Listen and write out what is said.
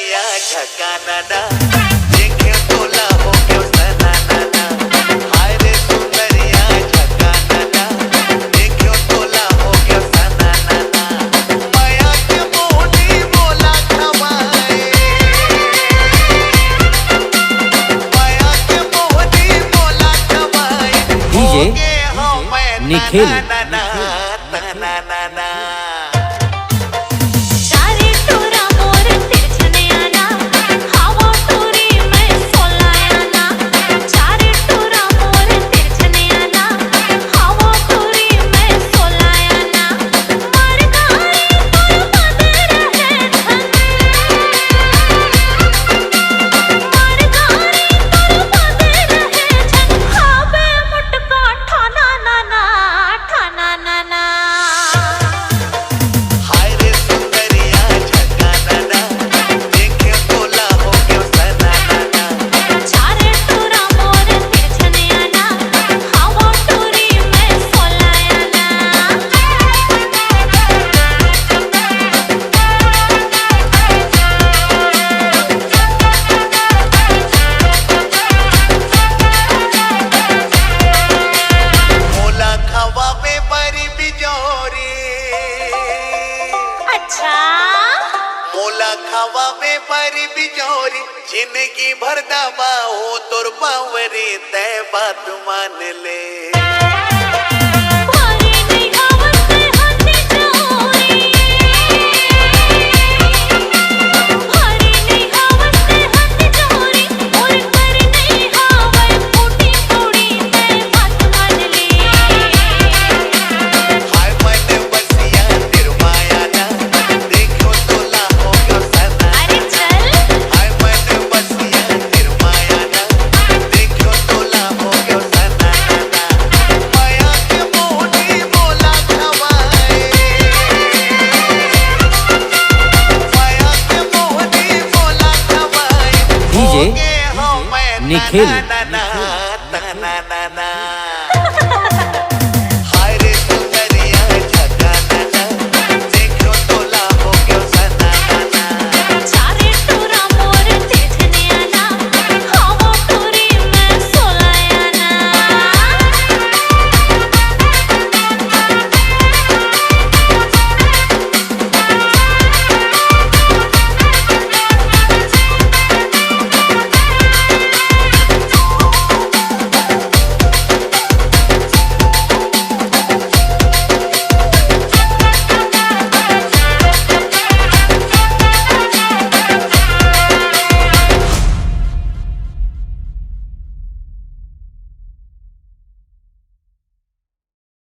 सुंदरिया झकाना ना देखे तोला हो क्यों सनाना ना हाय रे सुंदरिया झकाना ना देखे तोला हो क्यों सनाना ना माया के मोहनी बोला खवाए माया के मोहनी बोला खवाए डीजे निखिल मोला खावा में परी बिजोरी जिंदगी भर दबा हो तोर बावरी तय बात मान ले निखिल